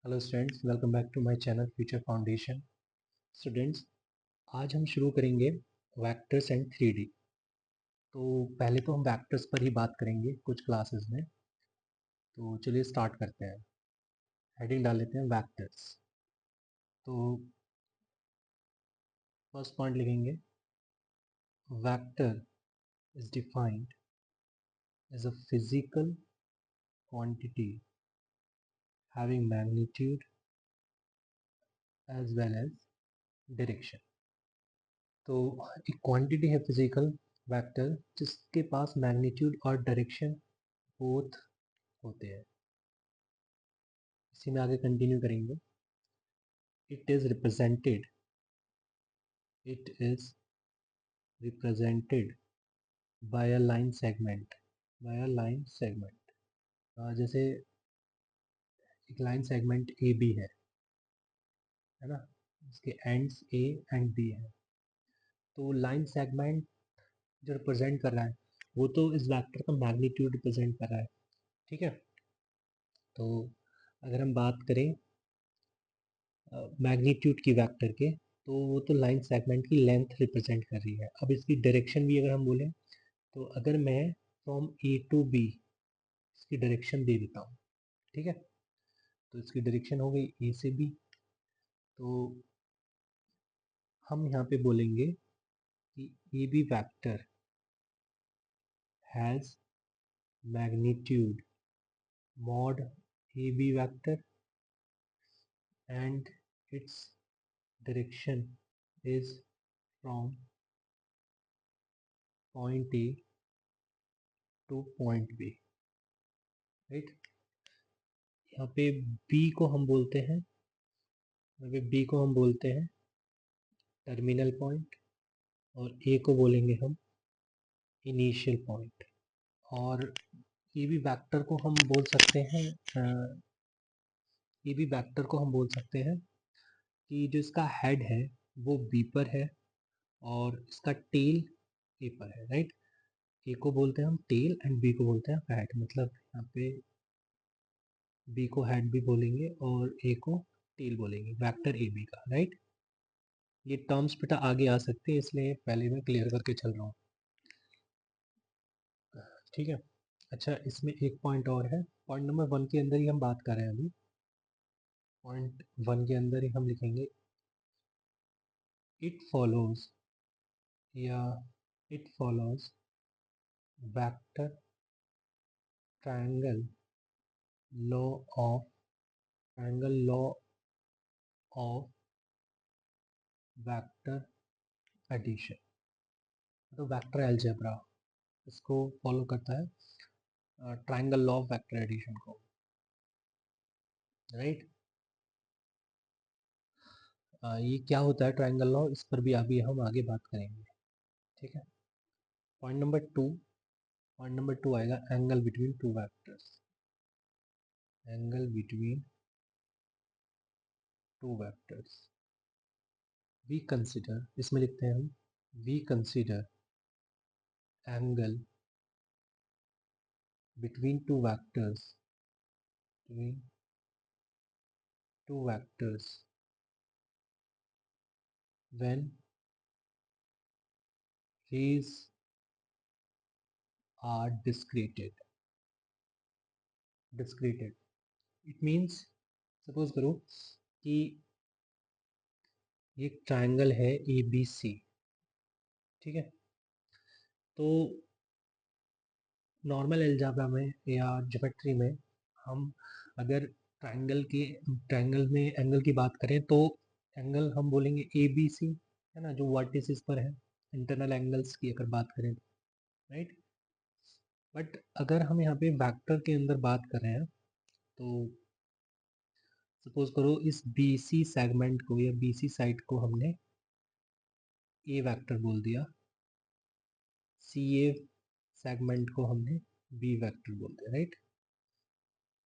Hello students, welcome back to my channel future foundation. Students, आज हम शुरू करेंगे वेक्टर्स एंड 3D। तो पहले तो हम वेक्टर्स पर ही बात करेंगे कुछ क्लासेस में। तो चलिए स्टार्ट करते हैं। हेडिंग डाल लेते हैं वेक्टर्स। तो फर्स्ट पॉइंट लिखेंगे, vector is defined as a physical quantity having magnitude as well as direction. तो एक क्वांटिटी है फिजिकल वेक्टर जिसके पास मैग्नीट्यूड और डायरेक्शन बोथ होते हैं। इसी में आगे कंटिन्यू करेंगे। It is represented it is represented by a line segment जैसे एक लाइन सेगमेंट ए बी है ना। इसके एंड्स ए एंड बी है। तो लाइन सेगमेंट जो रिप्रेजेंट कर रहा है वो तो इस वेक्टर का मैग्नीट्यूड रिप्रेजेंट कर रहा है। ठीक है। तो अगर हम बात करें मैग्नीट्यूड की वेक्टर के, तो वो तो लाइन सेगमेंट की लेंथ रिप्रेजेंट कर रही है। अब इसकी डायरेक्शन भी अगर हम बोलें, तो अगर मैं फ्रॉम ए टू बी इसकी डायरेक्शन दे देता हूँ, ठीक है, तो इसकी डायरेक्शन हो गई ए से बी। तो हम यहाँ पे बोलेंगे कि A B vector has magnitude mod A B vector and its direction is from point A to point B. Right. यहाँ पे बी को हम बोलते हैं यहाँ पे बी को हम बोलते हैं टर्मिनल पॉइंट, और ए को बोलेंगे हम इनिशियल पॉइंट। और ये भी वेक्टर को हम बोल सकते हैं ये भी वेक्टर को हम बोल सकते हैं कि जो इसका हेड है वो बी पर है और इसका टेल ए पर है। राइट। ए को बोलते हैं हम टेल एंड बी को बोलते हैं हेड। मतलब यहाँ पे बी को हेड भी बोलेंगे और ए को टेल बोलेंगे, वेक्टर ए बी का। राइट। ये टर्म्स बेटा आगे आ सकते हैं, इसलिए पहले मैं क्लियर करके चल रहा हूँ। ठीक है। अच्छा, इसमें एक पॉइंट और है। पॉइंट नंबर 1 के अंदर ही हम बात कर रहे हैं अभी। पॉइंट 1 के अंदर ही हम लिखेंगे इट फॉलोज या it follows vector triangle law of triangle law of vector addition. तो वेक्टर अलजेब्रा इसको फॉलो करता है, triangle law of vector addition को। राइट। ये क्या होता है ट्रायंगल लॉ, इस पर भी अभी हम आगे बात करेंगे। ठीक है। पॉइंट नंबर 2 आएगा angle between two vectors. Angle between two vectors we consider, इसमें लिखते हैं हम we consider angle between between two vectors when rays are discreted. It means, suppose करो कि ये ट्रायंगल है ए बी सी। ठीक है। तो नॉर्मल अलजेब्रा में या ज्योमेट्री में हम अगर ट्रायंगल में एंगल की बात करें, तो एंगल हम बोलेंगे ए बी सी, है ना, जो वर्टिसेस पर है, इंटरनल एंगल्स की अगर बात करें। राइट। बट अगर हम यहाँ पे वेक्टर के अंदर बात कर रहे हैं, तो सपोज करो इस बी सी सेगमेंट को या बी सी साइड को हमने ए वेक्टर बोल दिया, सी ए सेगमेंट को हमने बी वेक्टर बोल दिया। राइट।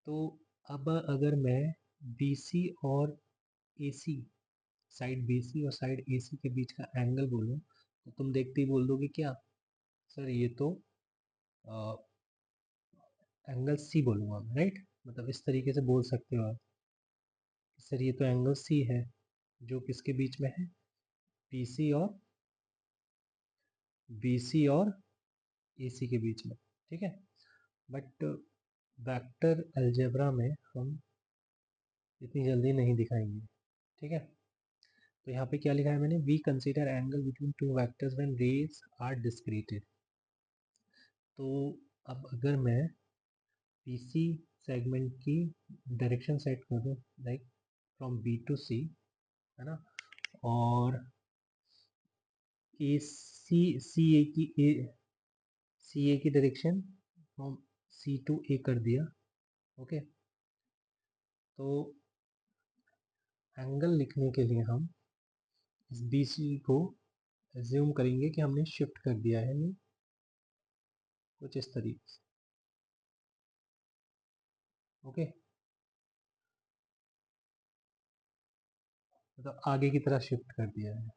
तो अब अगर मैं बी सी और ए सी, साइड बी सी और साइड ए सी के बीच का एंगल बोलूँ, तो तुम देखते ही बोल दोगे क्या, सर ये तो एंगल सी बोलूँगा मैं। राइट। मतलब इस तरीके से बोल सकते हो आप। सर ये तो एंगल सी है जो किसके बीच में है, BC और AC के बीच में, ठीक है। बट वेक्टर अलजेब्रा में हम इतनी जल्दी नहीं दिखाएंगे, ठीक है। तो यहाँ पे क्या लिखा है मैंने, we consider angle between two vectors when rays are discreted. तो अब अगर मैं PC सेगमेंट की डायरेक्शन सेट कर दूँ, like from B to C, है ना, और सी ए की direction from C to A कर दिया, ओके। तो एंगल लिखने के लिए हम इस BC को एज्यूम करेंगे कि हमने शिफ्ट कर दिया है, नहीं कुछ इस तरीके से, ओके। मतलब आगे की तरह शिफ्ट कर दिया है,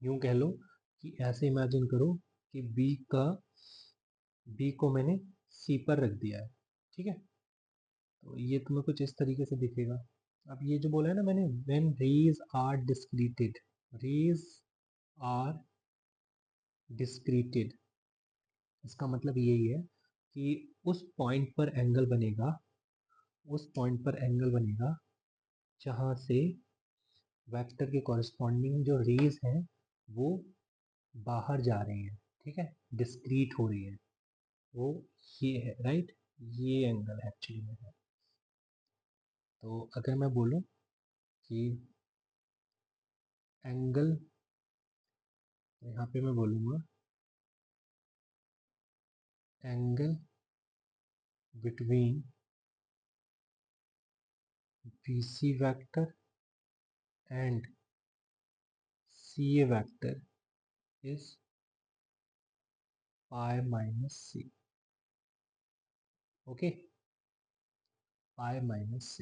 यूं कह लो कि ऐसे इमेजिन करो कि बी को मैंने सी पर रख दिया है, ठीक है। तो ये तुम्हें कुछ इस तरीके से दिखेगा। अब ये जो बोला है ना मैंने, when rays are discreted, rays are discreted, इसका मतलब यही है कि उस पॉइंट पर एंगल बनेगा, उस पॉइंट पर एंगल बनेगा जहाँ से वेक्टर के कॉरस्पॉन्डिंग जो रेज हैं वो बाहर जा रही हैं, ठीक है, डिस्क्रीट हो रही है, वो ये है, राइट, ये एंगल एक्चुअली में है। तो अगर मैं बोलूँ कि एंगल, यहाँ पे मैं बोलूँगा angle between BC vector and CA vector is pi minus C, okay, pi minus C।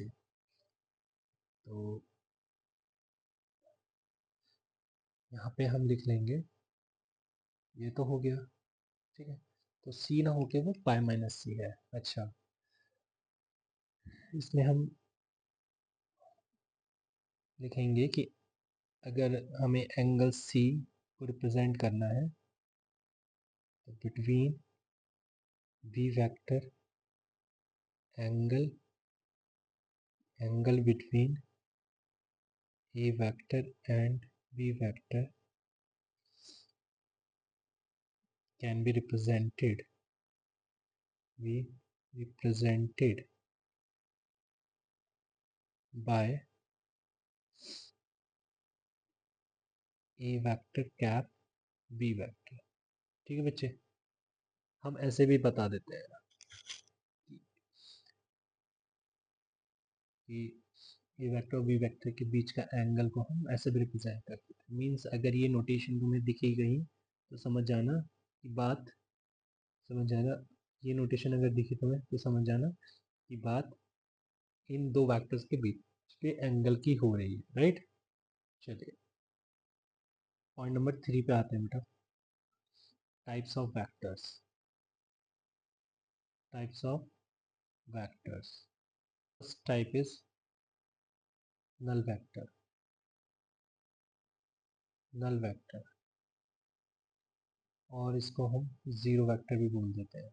तो यहाँ पे हम लिख लेंगे, ये तो हो गया, ठीक है। तो C ना होके वो पाई माइनस C है। अच्छा, इसमें हम लिखेंगे कि अगर हमें एंगल C को रिप्रेजेंट करना है तो between B vector angle, angle between A vector and B vector can be represented by A vector cap B vector, ठीक है बच्चे। हम ऐसे भी बता देते हैं कि ए वेक्टर और बी वेक्टर के बीच का एंगल को हम ऐसे भी रिप्रेजेंट कर देते हैं। मीन्स अगर ये नोटेशन तुम्हें दिखी गई तो समझ जाना कि बात, समझ जाना, ये नोटेशन अगर दिखी तुम्हें तो समझ जाना कि बात इन दो वेक्टर्स के बीच के एंगल की हो रही है, राइट। चलिए पॉइंट नंबर 3 पे आते हैं बेटा, types of vectors, types of vectors. First type is null vector, null vector, और इसको हम जीरो वेक्टर भी बोल देते हैं।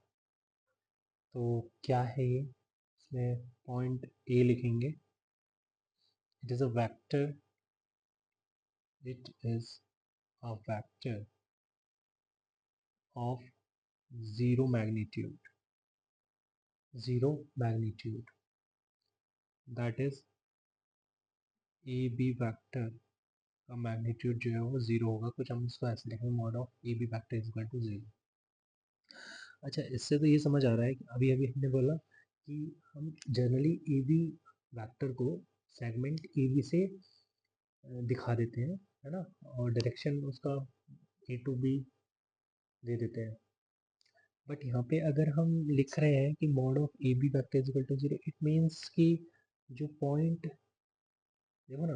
तो क्या है ये, इसमें पॉइंट ए लिखेंगे, it is a vector, it is a vector of zero magnitude, zero magnitude, that is A B vector का मैग्नीट्यूड जो है वो जीरो होगा। कुछ हम इसको ऐसे लिखेंगे, mod of A B vector is equal to zero. अच्छा, इससे तो ये समझ आ रहा है कि अभी अभी हमने बोला कि हम जनरली ए बी वेक्टर को सेगमेंट ए बी से दिखा देते हैं, है ना, और डायरेक्शन उसका ए टू बी दे देते हैं। बट यहाँ पे अगर हम लिख रहे हैं कि mod of A B vector is equal to zero, it means कि जो पॉइंट, देखो ना,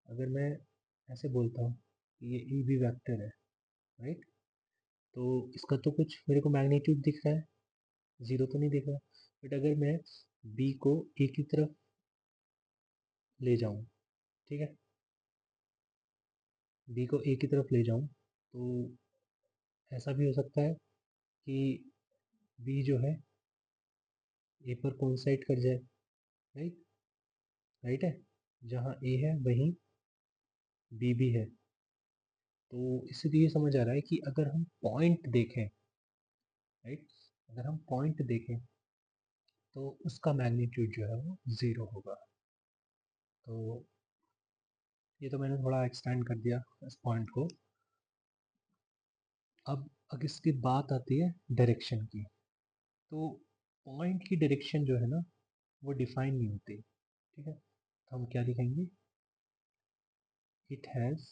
अगर मैं ऐसे बोलता हूँ कि ये ए बी वेक्टर है, राइट, तो इसका तो कुछ मेरे को मैग्नीट्यूड दिख रहा है, जीरो तो नहीं दिख रहा। बट अगर मैं बी को ए की तरफ ले जाऊँ, ठीक है, बी को ए की तरफ ले जाऊं तो ऐसा भी हो सकता है कि बी जो है ए पर कोइंसाइड कर जाए, राइट, राइट है, जहाँ ए है वहीं बी भी है। तो इससे तो ये समझ आ रहा है कि अगर हम पॉइंट देखें, राइट, अगर हम पॉइंट देखें तो उसका मैग्नीट्यूड जो है वो 0 होगा। तो ये तो मैंने थोड़ा एक्सटेंड कर दिया इस पॉइंट को। अब अगर इसकी बात आती है डायरेक्शन की, तो पॉइंट की डायरेक्शन जो है ना वो डिफाइन नहीं होती, ठीक है, तो हम क्या लिखेंगे, it has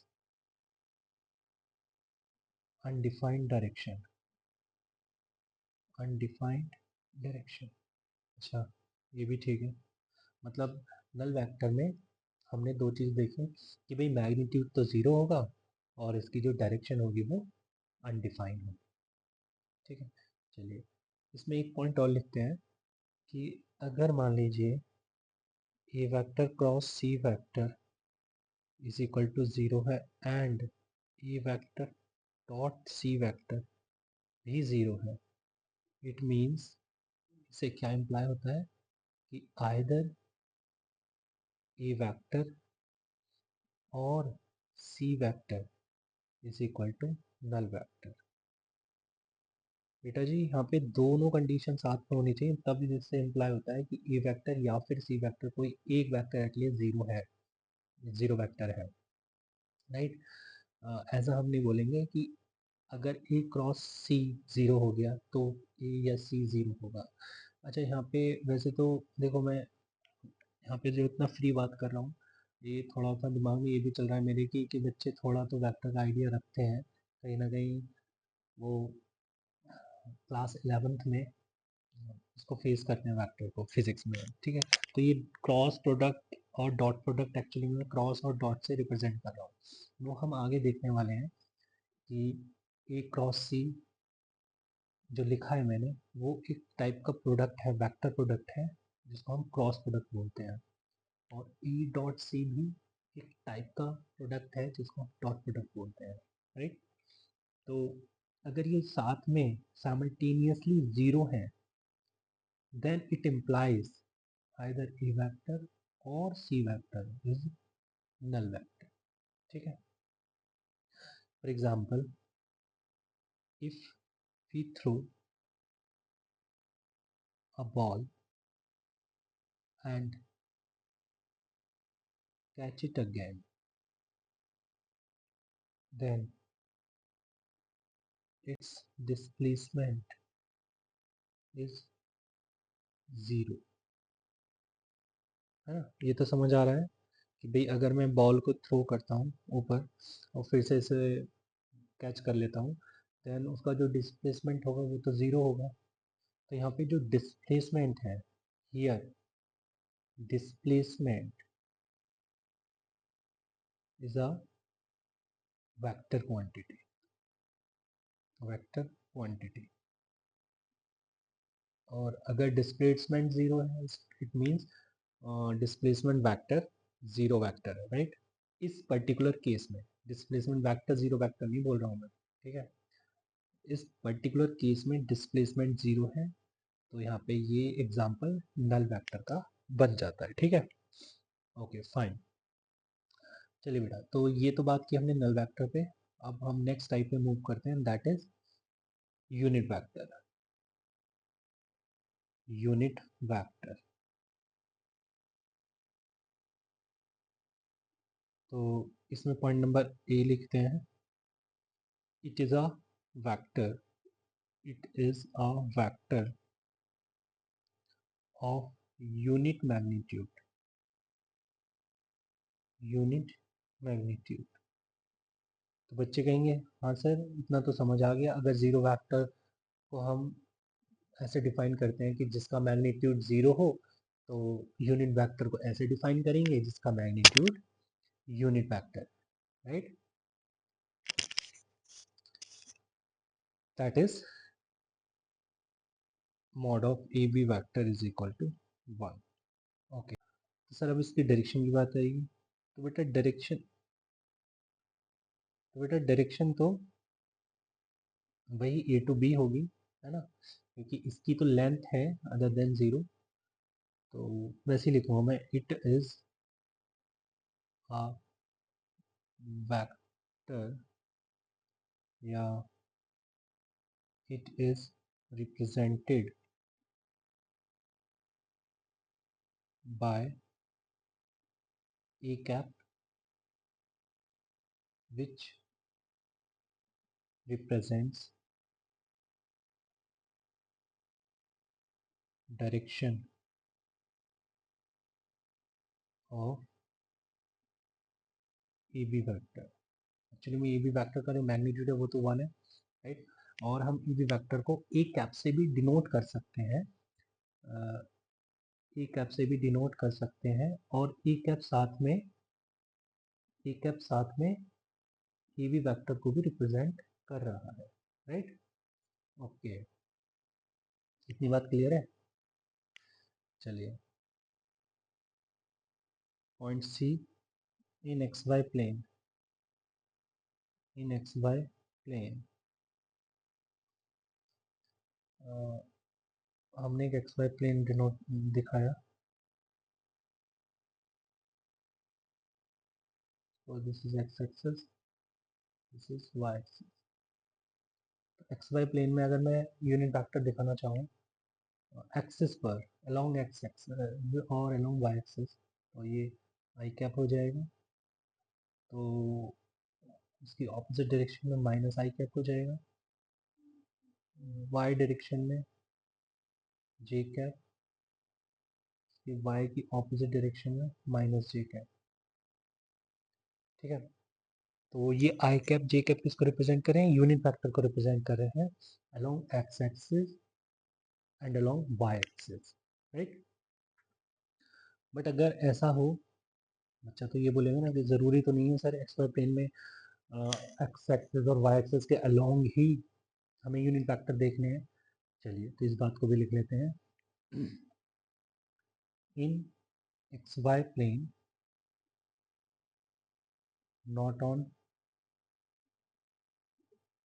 undefined direction, undefined direction. अच्छा, ये भी ठीक है, मतलब नल वेक्टर में हमने दो चीज़ देखी कि भाई मैग्नीट्यूड तो ज़ीरो होगा और इसकी जो डायरेक्शन होगी वो अनडिफाइंड होगी, ठीक है। चलिए इसमें एक पॉइंट और लिखते हैं कि अगर मान लीजिए A vector cross C vector is equal to 0 है and A vector dot C vector भी 0 है, इट मीन्स, इससे क्या इम्प्लाई होता है कि आइदर ए वेक्टर और C vector is equal to null vector. बेटा जी यहाँ पे दोनों कंडीशन साथ में होनी चाहिए, तब इससे इम्प्लाई होता है कि ए वेक्टर या फिर सी वेक्टर कोई एक वेक्टर एटलीस्ट 0 है, 0 वेक्टर है, राइट। ऐसा हम नहीं बोलेंगे कि अगर ए क्रॉस सी 0 हो गया तो ए या सी 0 होगा। अच्छा यहाँ पे वैसे तो देखो, मैं यहाँ पे जो इतना फ्री बात कर रहा हूँ, ये थोड़ा सा दिमाग में ये भी चल रहा है मेरे कि बच्चे थोड़ा तो वेक्टर का आइडिया रखते हैं, कहीं ना कहीं वो क्लास 11th में इसको फेस करते हैं वेक्टर को फिजिक्स में, ठीक है। तो ये क्रॉस प्रोडक्ट और डॉट प्रोडक्ट एक्चुअली मैं क्रॉस और डॉट से रिप्रेजेंट कर रहा हूँ, वो हम आगे देखने वाले हैं कि ए क्रॉस सी जो लिखा है मैंने वो एक टाइप का प्रोडक्ट है, वेक्टर प्रोडक्ट है जिसको हम क्रॉस प्रोडक्ट बोलते हैं, और ई डॉट सी भी एक टाइप का प्रोडक्ट है जिसको हम डॉट प्रोडक्ट बोलते हैं, राइट। तो अगर ये साथ में साइमल्टेनियसली जीरो है then it implies either A vector or C vector is null vector, ठीक है। For example, if we throw a ball and catch it again, then its displacement is zero, है ना। ये तो समझ आ रहा है कि भाई अगर मैं बॉल को थ्रो करता हूँ ऊपर और फिर से इसे कैच कर लेता हूँ, देन उसका जो डिस्प्लेसमेंट होगा वो तो ज़ीरो होगा। तो यहाँ पे जो डिस्प्लेसमेंट है, here displacement is a vector quantity, vector quantity. और अगर डिस्प्लेसमेंट जीरो है it means displacement vector zero vector है, राइट। इस पर्टिकुलर केस में डिस्प्लेसमेंट वेक्टर जीरो वेक्टर नहीं बोल रहा हूँ मैं, ठीक है। इस पर्टिकुलर केस में डिस्प्लेसमेंट जीरो है, तो यहाँ पे ये एग्जांपल नल वेक्टर का बन जाता है, ठीक है। ओके फाइन, चलिए बेटा, तो ये तो बात की हमने नल वेक्टर पे। अब हम नेक्स्ट टाइप पे मूव करते हैं, that is unit vector, unit vector. तो इसमें पॉइंट नंबर ए लिखते हैं, it is a vector, it is a vector of unit magnitude, unit magnitude. तो बच्चे कहेंगे हाँ सर इतना तो समझ आ गया, अगर जीरो वेक्टर को हम ऐसे डिफाइन करते हैं कि जिसका मैग्नीट्यूड जीरो हो, तो यूनिट वेक्टर को ऐसे डिफाइन करेंगे जिसका magnitude unit vector, right, that is mod of AB vector is equal to 1। Okay, तो सर अब इसकी डायरेक्शन की बात आएगी। तो बेटा डायरेक्शन तो वही A to B होगी, है ना, क्योंकि इसकी तो लेंथ है अदर देन 0, तो वैसे ही लिखूंगा मैं, इट इज अ वेक्टर या it is represented by a cap which represents direction of AB vector. Actually में AB वेक्टर का जो मैग्नीट्यूड है वो तो 1 है, राइट, और हम AB वेक्टर को A कैप से भी डिनोट कर सकते हैं, A कैप से भी डिनोट कर सकते हैं, और A कैप साथ में AB वेक्टर को भी रिप्रेजेंट कर रहा है, राइट। ओके, इतनी बात क्लियर है। चलिए, point C, in XY plane, in XY plane हमने एक XY प्लेन डिनोट दिखाया, तो this is X axis, this is Y axis. XY plane में अगर मैं यूनिट वेक्टर दिखाना चाहूँ एक्सिस पर, अलोंग X एक्सिस और अलोंग Y एक्सिस, तो ये आई कैप हो जाएगा, तो इसकी ऑपोजिट डायरेक्शन में माइनस आई कैप हो जाएगा, Y डायरेक्शन में जे कैप, Y की ऑपोजिट डायरेक्शन में माइनस जे कैप, ठीक है। तो ये आई कैप जे कैप किसको रिप्रेजेंट कर रहे हैं, यूनिट वेक्टर को रिप्रेजेंट कर रहे हैं along x axis and along y axis, right. But अगर ऐसा हो, बच्चा तो ये बोलेगा ना कि ज़रूरी तो नहीं है सर एक्स वाई प्लेन में एक्स एक्सिस और वाई एक्सिस के अलोंग ही हमें यूनिट वेक्टर देखने हैं। चलिए, तो इस बात को भी लिख लेते हैं, in X Y plane not on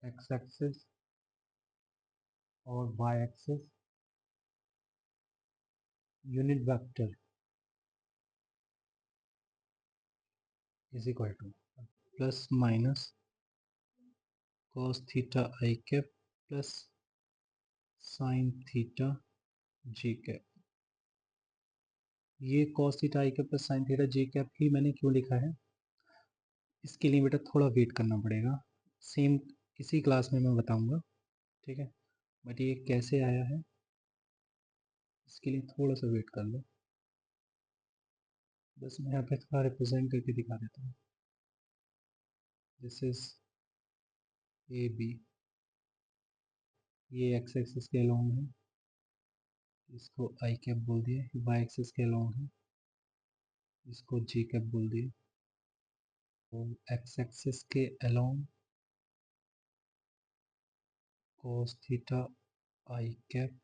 X axis और Y axis, unit vector is equal to plus minus cos theta I cap plus sine theta J cap. ये cos थीटा आई कैप प्लस साइन थीटा जे cap ही मैंने क्यों लिखा है, इसके लिए बेटा थोड़ा वेट करना पड़ेगा, सेम इसी क्लास में मैं बताऊंगा, ठीक है। बट ये कैसे आया है इसके लिए थोड़ा सा वेट कर लो, बस मैं यहाँ पे थोड़ा रिप्रेजेंट करके दिखा देता हूँ। दिस इज ए बी, ये एक्स एक्सिस के अलोंग है, इसको आई कैप बोल दिए, वाई एक्सिस के अलोंग है, इसको जे कैप बोल दिए, तो एक्स एक्सिस के अलोंग cos थीटा आई कैप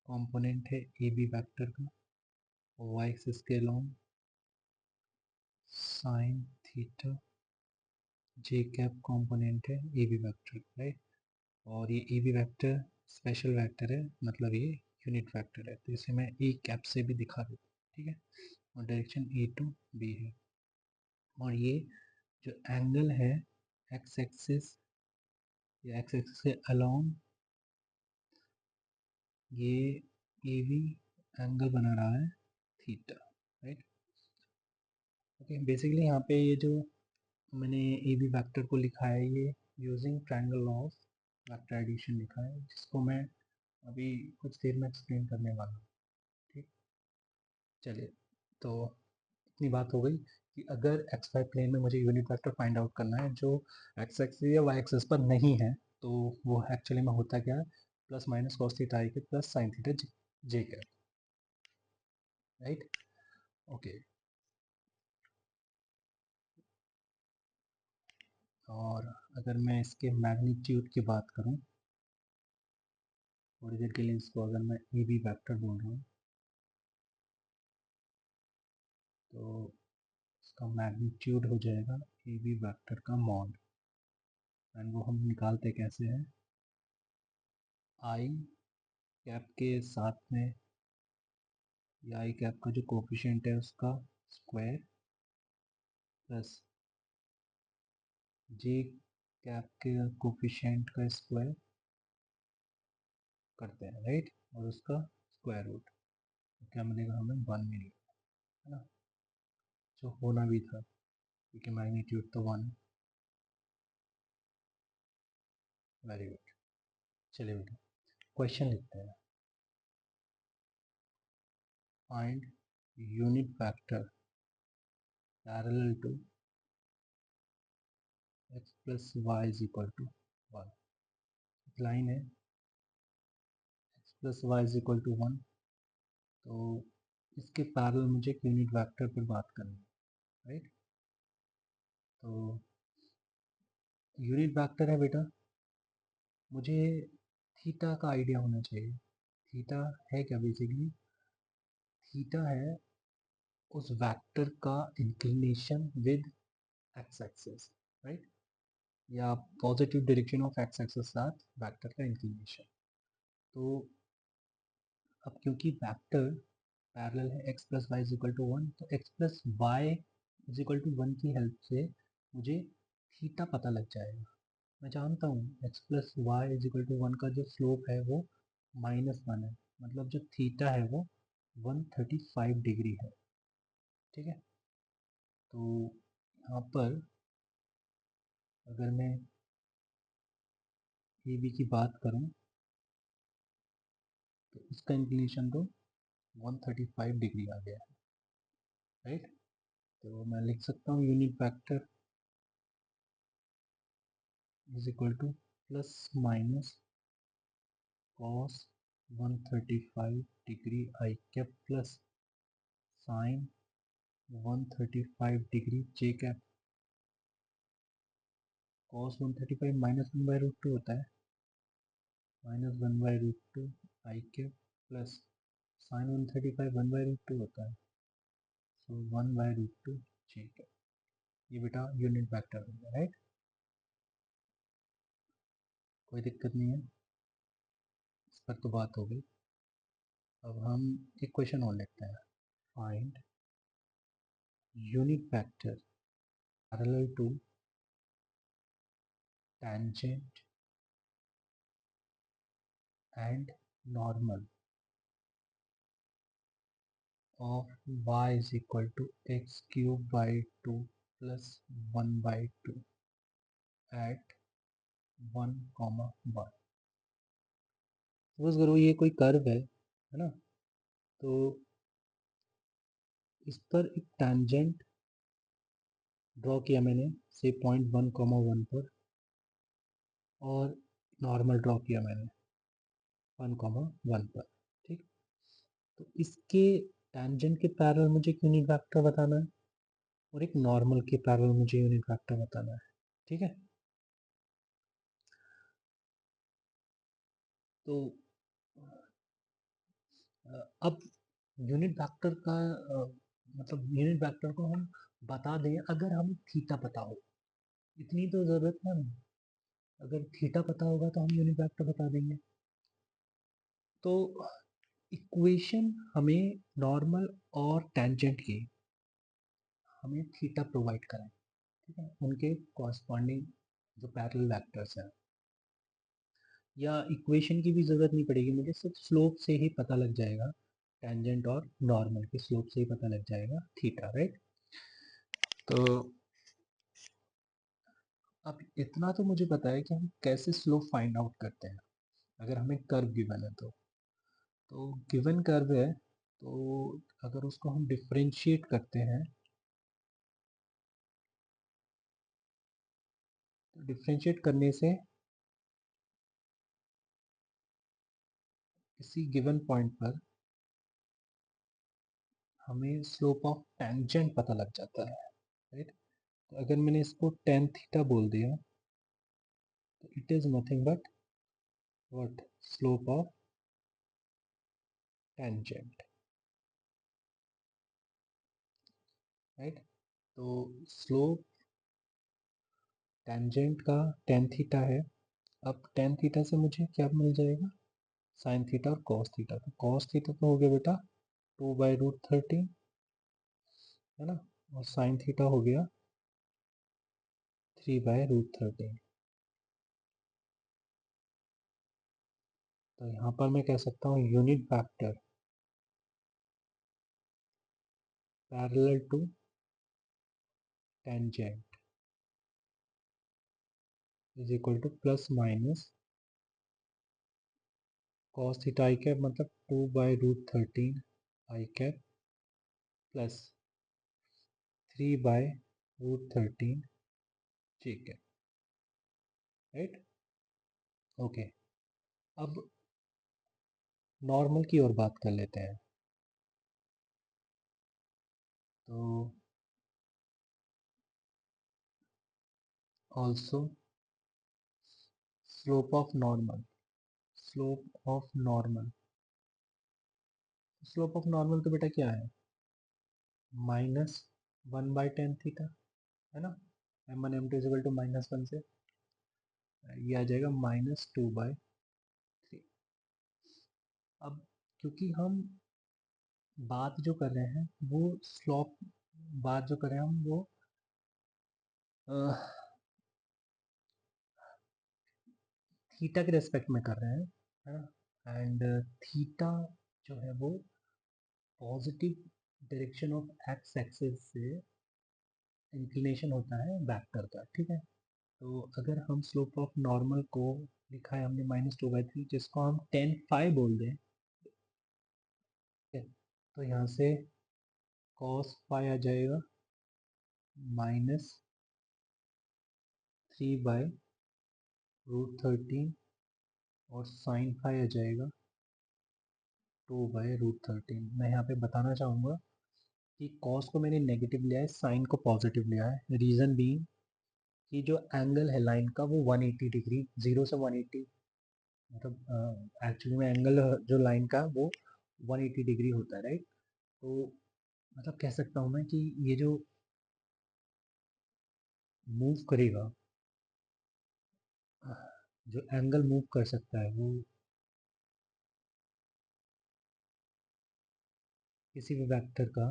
कंपोनेंट है ए बी वैक्टर का, और वाई एक्सिस के अलोंग साइन थीटा जे कैप कंपोनेंट है ए बी वैक्टर, राइट। और ये A B vector special vector है, मतलब ये यूनिट वैक्टर है, तो इसे मैं ए कैप से भी दिखा देता हूँ, ठीक है। और डायरेक्शन ए टू बी है, और ये जो एंगल है एक्स एक्सिस या एक्स एक्सिस के अलोंग, ये ए बी एंगल बना रहा है थीटा, राइट। ओके, बेसिकली यहाँ पे ये जो मैंने ए बी वैक्टर को लिखा है, ये using triangle law of vector addition लिखा है, जिसको मैं अभी कुछ देर में एक्सप्लेन करने वाला हूँ, ठीक। चलिए, तो इतनी बात हो गई कि अगर एक्स वाई प्लेन में मुझे यूनिट वेक्टर फाइंड आउट करना है जो एक्स एक्सिस या वाई एक्सिस पर नहीं है, तो वो एक्चुअली में होता क्या है, प्लस माइनस कॉस थीटा आई के प्लस साइन थीटा जे के, राइट। ओके, और अगर मैं इसके मैग्नीट्यूड की बात करूं, थोड़ी देर के लिए इसको अगर मैं ए बी वैक्टर बोल रहा हूँ, तो का मैग्नीट्यूड हो जाएगा ए बी वैक्टर का मॉड, एंड वो हम निकालते कैसे हैं, आई कैप के साथ में या आई कैप का जो कोफिशिएंट है उसका स्क्वायर प्लस जे कैप के कोफिशिएंट का स्क्वायर करते हैं, राइट, और उसका स्क्वायर रूट, तो क्या मिलेगा हमें, 1 मिलेगा, है ना, जो होना भी था क्योंकि मैग्नीट्यूड तो 1 है। Very good. चलिए बेटा क्वेश्चन लिखते हैं, find unit vector parallel to x plus Y is equal to 1। Line है x plus Y is equal to 1, तो इसके पैरेलल मुझे एक यूनिट वेक्टर पर बात करनी है, राइट। तो यूनिट वेक्टर है बेटा, मुझे थीटा का आइडिया होना चाहिए। थीटा है क्या, बेसिकली थीटा है उस वेक्टर का inclination with X axis, right, या positive direction of X axis साथ वेक्टर का इंक्लिनेशन। तो अब क्योंकि वेक्टर पैरेलल है x plus Y is equal to 1, तो x plus Y is equal to 1 की हेल्प से मुझे थीटा पता लग जाएगा। मैं जानता हूँ x plus Y is equal to 1 का जो स्लोप है वो -1 है, मतलब जो थीटा है वो 135 डिग्री है, ठीक है। तो यहाँ पर अगर मैं ए बी की बात करूँ तो इसका इंक्लिनेशन तो 135 डिग्री आ गया है, राइट। तो मैं लिख सकता हूँ unit vector is equal to plus minus cos 135 degree I cap plus sign 135 degree J cap. cos 135 -1/√2 होता है, -1/√2 आई कैप प्लस साइन 135 1/√2 होता है, सो 1/√2 जे कैप। ये बेटा यूनिट वेक्टर हो गया, राइट, कोई दिक्कत नहीं है, इस पर तो बात हो गई। अब हम एक क्वेश्चन और लिखते हैं, find unit vector parallel to tangent and normal of y is equal to x cube by 2 plus 1 by 2 at 1, 1। Suppose करो ये कोई कर्व है ना, तो इस पर एक टेंजेंट ड्रॉ किया मैंने से पॉइंट 1, 1 पर, और नॉर्मल ड्रॉ किया मैंने 1, 1 पर, ठीक। तो इसके टेंजेंट के पैरेलल मुझे एक यूनिट वेक्टर बताना है और एक नॉर्मल के पैरेलल मुझे यूनिट वेक्टर बताना है, ठीक है। तो अब यूनिट वेक्टर का मतलब यूनिट वेक्टर को हम बता दें अगर हमें थीटा पता हो, इतनी तो ज़रूरत है हमें, अगर थीटा पता होगा तो हम यूनिट वेक्टर बता देंगे। तो इक्वेशन हमें नॉर्मल और टेंजेंट की हमें थीटा प्रोवाइड कराएं, ठीक है, उनके कॉरस्पॉन्डिंग जो पैरेलल वेक्टर्स हैं, या इक्वेशन की भी ज़रूरत नहीं पड़ेगी मुझे, सिर्फ स्लोप से ही पता लग जाएगा, टेंजेंट और नॉर्मल के स्लोप से ही पता लग जाएगा थीटा, राइट। तो अब इतना तो मुझे पता है कि हम कैसे स्लोप फाइंड आउट करते हैं अगर हमें कर्व गिवन है। तो गिवन कर्व है, तो अगर उसको हम डिफरेंशिएट करते हैं, तो डिफरेंशिएट करने से किसी गिवन पॉइंट पर हमें स्लोप ऑफ टेंजेंट पता लग जाता है, राइट। तो अगर मैंने इसको टेन थीटा बोल दिया तो it is nothing but what, slope of tangent, right. तो स्लोप टेंजेंट का टेन थीटा है। अब टेन थीटा से मुझे क्या मिल जाएगा, साइन थीटा और कॉस थीटा। तो कॉस थीटा तो हो गया बेटा 2/√13, है ना, और साइन थीटा हो गया 3/√13। तो यहाँ पर मैं कह सकता हूँ unit vector parallel to tangent is equal to plus minus cos theta I cap, मतलब 2/√13 i cap plus 3/√13 j cap, right. Okay, अब नॉर्मल की ओर बात कर लेते हैं। तो also slope of normal, slope of normal, slope of normal तो बेटा क्या है, -1/tan थीटा, है ना। m1 m2 is equal to -1 से ये आ जाएगा -2/3। अब क्योंकि हम बात जो कर रहे हैं वो स्लोप, बात जो कर रहे हैं हम वो थीटा के रेस्पेक्ट में कर रहे हैं, है ना। एंड थीटा जो है वो positive direction of X axis से इंक्लिनेशन होता है वेक्टर का, ठीक है। तो अगर हम स्लोप ऑफ नॉर्मल को लिखा है हमने -2/3, जिसको हम टेन फाइव बोल दें, ठीक है, तो यहाँ से कॉस पाई आ जाएगा -3/√13 और साइन फाई आ जाएगा 2/√13। मैं यहाँ पे बताना चाहूँगा कि कॉस को मैंने नेगेटिव लिया है, साइन को पॉजिटिव लिया है। रीज़न बीइंग कि जो एंगल है लाइन का वो 180 डिग्री, 0 से 180, मतलब एक्चुअली में एंगल जो लाइन का वो 180 डिग्री होता है, राइट। तो मतलब कह सकता हूँ मैं कि ये जो मूव करेगा, जो एंगल मूव कर सकता है वो किसी भी वेक्टर का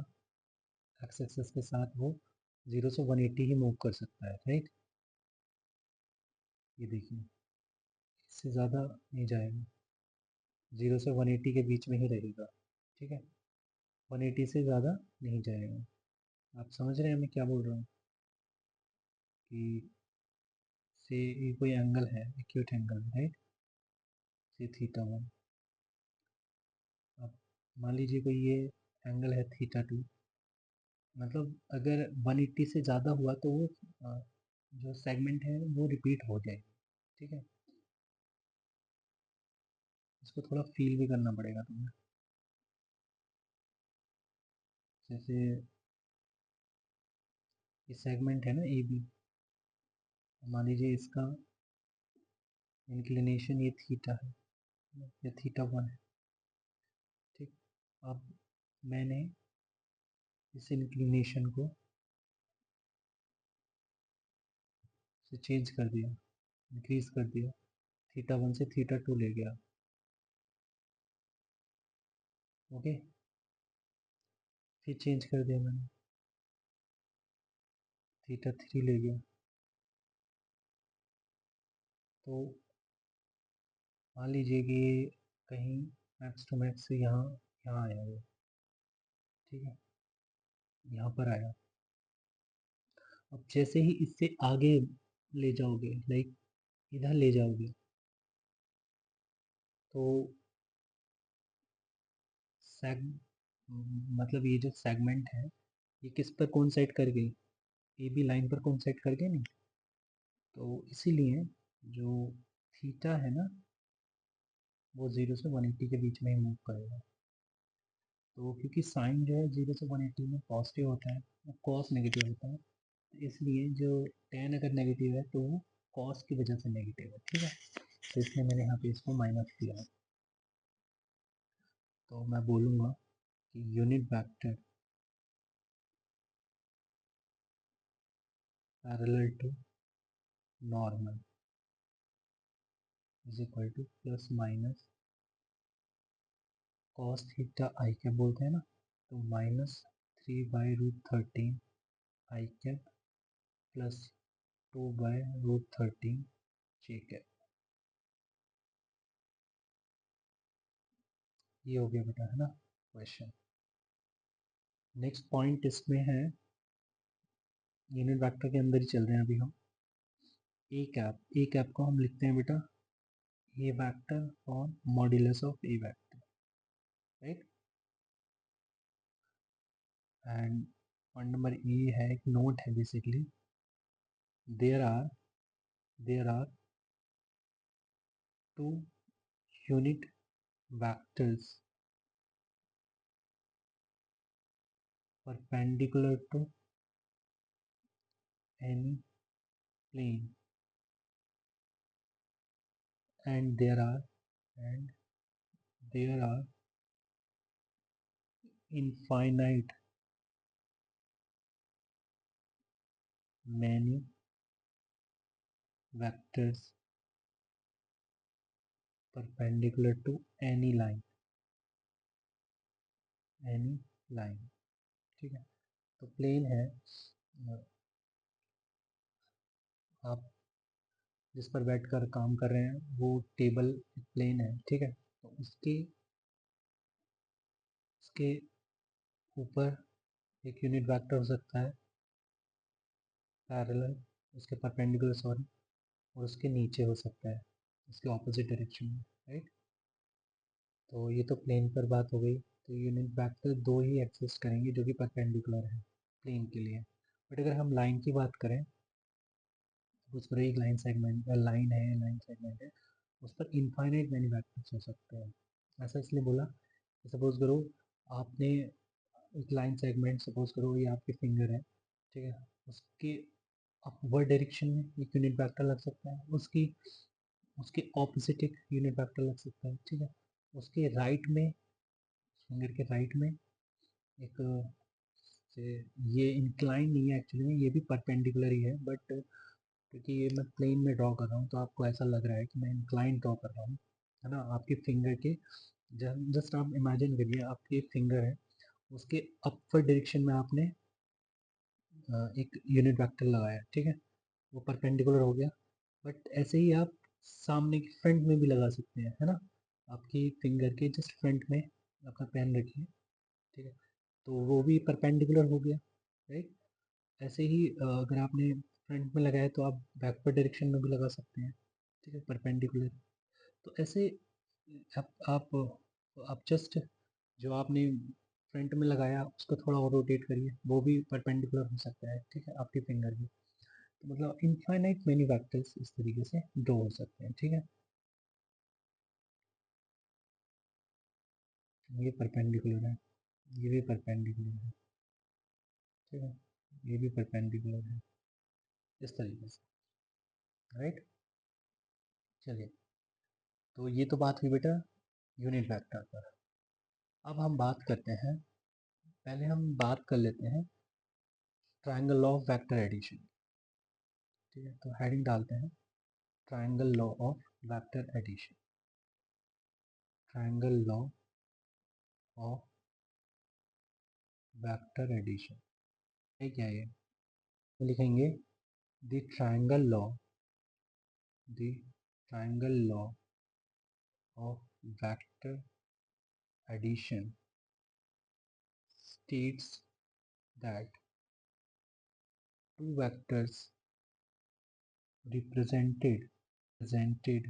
एक्स एक्सिस के साथ वो 0 से 180 ही मूव कर सकता है, राइट। ये देखिए, इससे ज़्यादा नहीं जाएगा, 0 से 180 के बीच में ही रहेगा, ठीक है। 180 से ज़्यादा नहीं जाएगा। आप समझ रहे हैं मैं क्या बोल रहा हूँ, कि से ये कोई एंगल है, एक्यूट एंगल, राइट, से थीटा 1। अब मान लीजिए कोई ये एंगल है थीटा 2, मतलब अगर 180 से ज़्यादा हुआ तो वो जो सेगमेंट है वो रिपीट हो जाएगी, ठीक है। इसको थोड़ा फील भी करना पड़ेगा तुम्हें। जैसे ये सेगमेंट है ना ए बी, मान लीजिए इसका इंक्लिनेशन ये थीटा है, ये थीटा 1 है, ठीक। अब मैंने इस इंक्लिनेशन को से चेंज कर दिया, इंक्रीज कर दिया, थीटा 1 से थीटा 2 ले गया, ओके। फिर चेंज कर दिया मैंने, थीटा 3 ले गया। तो मान लीजिए कि ये कहीं मैक्स टू मैक्स से यहाँ यहाँ आया वो, ठीक है, यहाँ पर आया। अब जैसे ही इससे आगे ले जाओगे, लाइक इधर ले जाओगे, तो सेग मतलब ये जो सेगमेंट है ये किस पर कोइंसाइड कर गई, ए बी लाइन पर कोइंसाइड कर गई नहीं। तो इसीलिए जो थीटा है ना वो 0 से 180 के बीच में ही मूव करेगा। तो क्योंकि साइन जो है 0 से 180 में पॉजिटिव होता है और कॉस नेगेटिव होता है, तो इसलिए जो टेन अगर नेगेटिव है तो वो कॉस की वजह से नेगेटिव है, ठीक है। तो इसलिए मैंने यहाँ पे इसको माइनस किया है। तो मैं बोलूँगा कि unit vector parallel to normal is equal to plus minus cos theta I cap बोलते हैं ना, तो -3/√13 i cap plus 2/√13 j cap. ये हो गया बेटा, है ना क्वेश्चन। नेक्स्ट पॉइंट इसमें है, यूनिट वेक्टर के अंदर ही चल रहे हैं अभी हम। ए कैप को हम लिखते हैं बेटा ए वेक्टर और modulus of A vector, right. And point number A है, एक नोट है basically, there are two unit vectors perpendicular to any plane, and there are infinite many vectors perpendicular to any line, ठीक है। तो plane है, आप जिस पर बैठकर काम कर रहे हैं वो टेबल प्लेन है, ठीक है। तो उसके ऊपर एक यूनिट वेक्टर हो सकता है पैरेलल, उसके परपेंडिकुलर सॉरी, और उसके नीचे हो सकता है उसके ऑपोजिट डायरेक्शन में, राइट। तो ये तो प्लेन पर बात हो गई। तो यूनिट वेक्टर दो ही एग्जिस्ट करेंगे जो कि परपेंडिकुलर है प्लेन के लिए। बट अगर हम लाइन की बात करें, उस पर एक लाइन सेगमेंट लाइन सेगमेंट है, उस पर इनफाइनाइट मैनी वेक्टर्स हो सकते हैं। ऐसा इसलिए बोला, सपोज करो आपने एक लाइन सेगमेंट, सपोज करो ये आपके फिंगर है, ठीक है, उसके अपवर्ड डायरेक्शन में एक यूनिट वेक्टर लग सकता है, उसकी उसके ऑपोजिट एक यूनिट वेक्टर लग सकता है, ठीक है। उसके राइट में, फिंगर के राइट में एक से, ये इंक्लाइन नहीं है एक्चुअली में, ये भी परपेंडिकुलर ही है, बट क्योंकि ये मैं प्लेन में ड्रॉ कर रहा हूँ तो आपको ऐसा लग रहा है कि मैं इंक्लाइन ड्रॉ कर रहा हूँ, है ना। आपके फिंगर के जस्ट आप इमेजिन करिए, आपके फिंगर है, उसके अपवर्ड डायरेक्शन में आपने एक यूनिट वेक्टर लगाया, ठीक है, वो परपेंडिकुलर हो गया। बट ऐसे ही आप सामने की फ्रंट में भी लगा सकते हैं, है ना। आपकी फिंगर के जस्ट फ्रंट में अपना पेन रखिए, ठीक है, तो वो भी परपेंडिकुलर हो गया, राइट। ऐसे ही अगर आपने फ्रंट में लगाया तो आप बैकवर्ड डायरेक्शन में भी लगा सकते हैं, ठीक है, परपेंडिकुलर। तो ऐसे आप जस्ट जो आपने फ्रंट में लगाया उसको थोड़ा और रोटेट करिए, वो भी परपेंडिकुलर हो सकता है, ठीक है, आपकी फिंगर में। तो मतलब इनफाइनाइट मेनी वेक्टर्स इस तरीके से ड्रॉ हो सकते हैं, ठीक है। ये परपेंडिकुलर है, ये भी परपेंडिकुलर है, ठीक है, ये भी परपेंडिकुलर है, इस तरीके से, राइट। चलिए, तो ये तो बात हुई बेटा यूनिट वेक्टर पर। अब हम बात करते हैं, पहले हम बात कर लेते हैं triangle law of vector addition, ठीक है। तो हेडिंग डालते हैं triangle law of vector addition, triangle law of vector addition, ये क्या है, तो लिखेंगे the triangle law of vector addition states that two vectors represented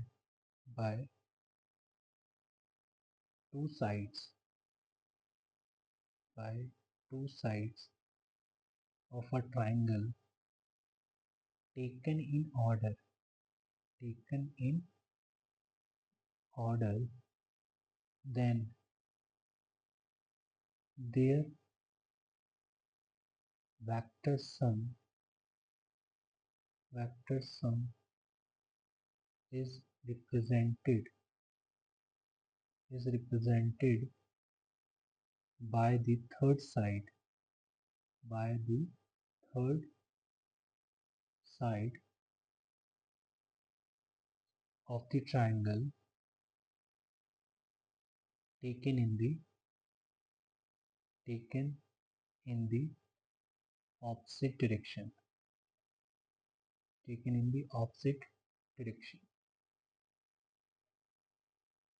by two sides by two sides of a triangle taken in order, then their vector sum is represented by the third side by the third side of the triangle taken in the opposite direction,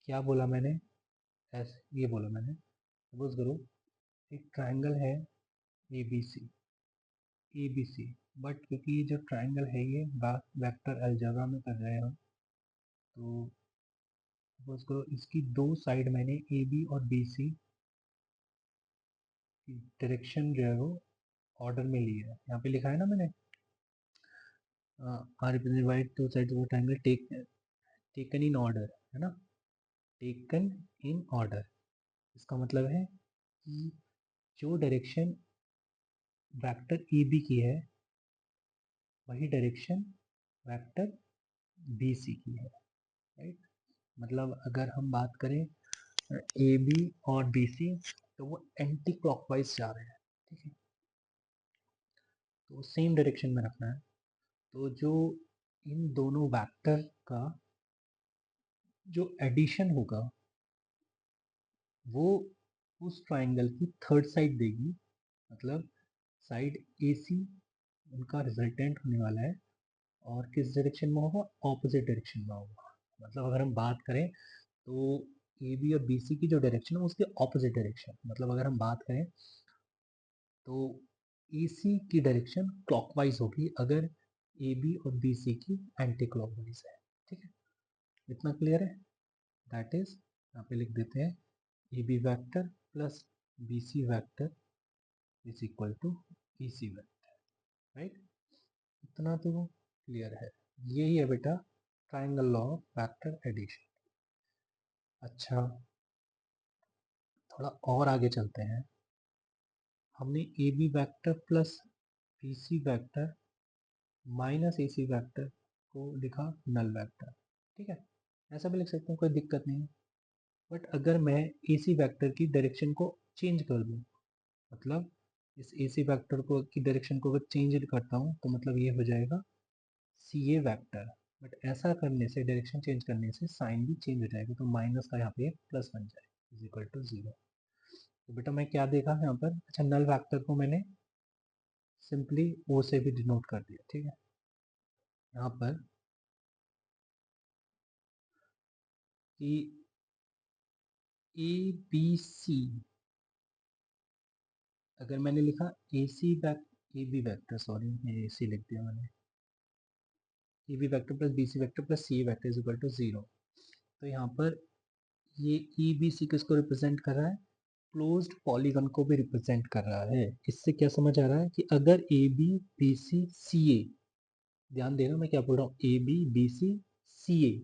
क्या बोला मैंने? ऐसे ये बोला मैंने, suppose करो एक triangle है ए बी सी, बट क्योंकि ये जो ट्राइंगल है ये वेक्टर अलजेब्रा में कर रहे हैं हम, तो सपोज करो इसकी दो साइड मैंने ए बी और बी सी की डायरेक्शन जो है वो ऑर्डर में लिया है। यहाँ पे लिखा है ना मैंने, are represented by two sides of triangle taken in order, है ना, टेकन इन ऑर्डर। इसका मतलब है कि जो डायरेक्शन वेक्टर ए बी की है वही डायरेक्शन वेक्टर बी सी की है, राइट। मतलब अगर हम बात करें ए बी और बी सी तो वो एंटी क्लॉकवाइज जा रहे हैं, ठीक है, तो सेम डायरेक्शन में रखना है। तो जो इन दोनों वेक्टर का जो एडिशन होगा वो उस ट्राइंगल की थर्ड साइड देगी, मतलब साइड ए सी उनका रिजल्टेंट होने वाला है और किस डायरेक्शन में होगा, ऑपोजिट डायरेक्शन में होगा। मतलब अगर हम बात करें तो ए बी और बी सी की जो डायरेक्शन है उसके ऑपोजिट डायरेक्शन, मतलब अगर हम बात करें तो ए सी की डायरेक्शन क्लॉकवाइज होगी अगर ए बी और बी सी की एंटी क्लॉकवाइज है, ठीक है। इतना क्लियर है? दैट इज, यहाँ पे लिख देते हैं A B vector plus B C vector is equal to E C vector, right. इतना तो क्लियर है। यही है बेटा triangle law of vector addition. अच्छा, थोड़ा और आगे चलते हैं। हमने A B vector plus B C vector minus A C vector को लिखा नल वैक्टर, ठीक है, ऐसा भी लिख सकते हैं, कोई दिक्कत नहीं है। बट अगर मैं ए सी वैक्टर की डायरेक्शन को चेंज कर दूँ, मतलब इस ए सी वैक्टर को की डायरेक्शन को अगर चेंज करता हूँ तो मतलब ये हो जाएगा सी ए वैक्टर। बट ऐसा करने से, डायरेक्शन चेंज करने से साइन भी चेंज हो जाएगा, तो माइनस का यहाँ पे प्लस बन जाएगा इज इक्वल टू 0। तो बेटा मैं क्या देखा यहाँ पर, अच्छा नल वैक्टर को मैंने सिंपली ओ से भी डिनोट कर दिया, ठीक है। यहाँ पर कि ए बी सी, अगर मैंने लिखा A C A B vector, sorry A C लिख दिया मैंने, A B vector plus B C vector plus C A vector is equal to 0। तो यहाँ पर ये ई बी सी किसको रिप्रेजेंट कर रहा है, क्लोज्ड पॉलीगन को भी रिप्रेजेंट कर रहा है। इससे क्या समझ आ रहा है कि अगर ए बी बी सी सी ए, ध्यान देना मैं क्या बोल रहा हूँ, ए बी बी सी सी ए,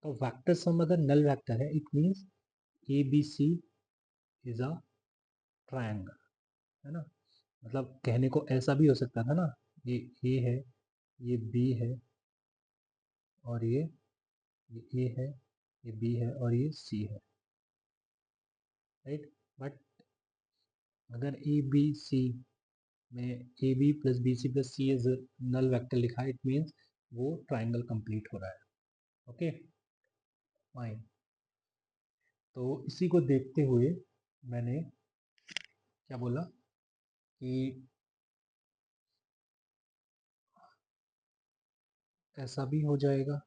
तो वेक्टर सम अगर नल वेक्टर है it means A B C is a triangle, है ना। मतलब कहने को ऐसा भी हो सकता था ना, ये ए है, ये बी है और ये ए है, ये बी है और ये सी है, राइट। बट अगर ए बी सी में A B plus B C plus C as null vector लिखा है इट मीन्स वो ट्राइंगल कंप्लीट हो रहा है, ओके फाइन। तो इसी को देखते हुए मैंने क्या बोला कि ऐसा भी हो जाएगा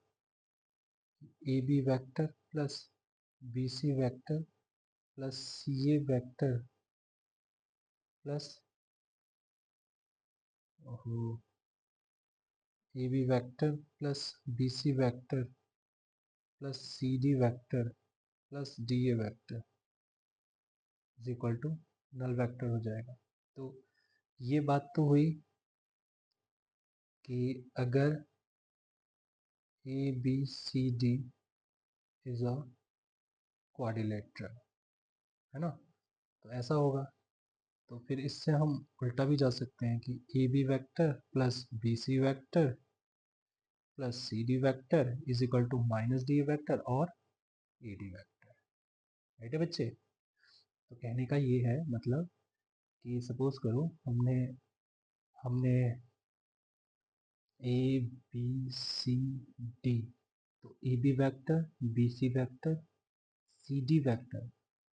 A B vector plus B C vector plus C A vector plus A B vector plus B C vector plus C D vector plus D A vector is equal to null vector हो जाएगा। तो ये बात तो हुई कि अगर A B C D is a quadrilateral, है ना, तो ऐसा होगा। तो फिर इससे हम उल्टा भी जा सकते हैं कि A B vector plus B C vector plus C D vector is equal to minus D vector और ए डी वैक्टर, राइट है बच्चे। तो कहने का ये है मतलब कि सपोज करो हमने हमने ए बी सी डी, तो A B vector, B C vector, C D vector,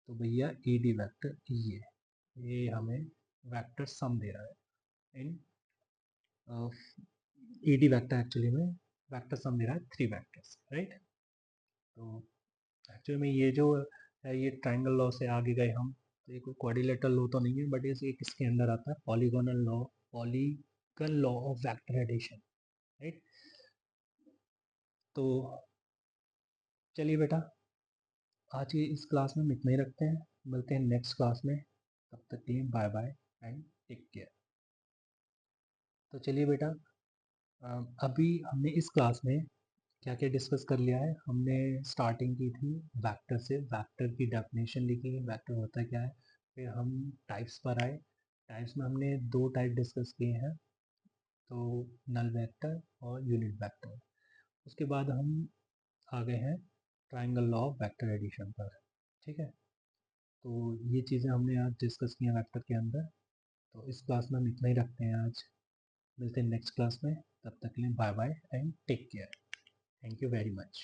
तो भैया ए डी वैक्टर ये हमें वैक्टर सम दे रहा है इन ए डी वैक्टर एक्चुअली में वैक्टर सम दे रहा है 3 वैक्टर्स, राइट। तो एक्चुअली में ये जो है ये ट्राइंगल लॉ से आगे गए हम, तो ये कोई क्वाड्रिलेटरल लॉ तो नहीं है, बट ये एक इसके अंदर आता है polygonal law, polygon law of vector addition, right. तो चलिए बेटा, आज की इस क्लास में हम इतना ही रखते हैं, मिलते हैं नेक्स्ट क्लास में, तब तक के लिए bye bye and take care. तो चलिए बेटा, अभी हमने इस क्लास में क्या क्या डिस्कस कर लिया है। हमने स्टार्टिंग की थी वेक्टर से, वेक्टर की डेफिनेशन लिखी, वेक्टर होता क्या है। फिर हम टाइप्स पर आए, टाइप्स में हमने 2 टाइप डिस्कस किए हैं, तो नल वेक्टर और यूनिट वेक्टर। उसके बाद हम आ गए हैं triangle law of vector addition पर, ठीक है। तो ये चीज़ें हमने आज डिस्कस की हैं वेक्टर के अंदर। तो इस क्लास में हम इतना ही रखते हैं आज, मिलते हैं नेक्स्ट क्लास में, तब तक के लिए bye bye and take care. Thank you very much.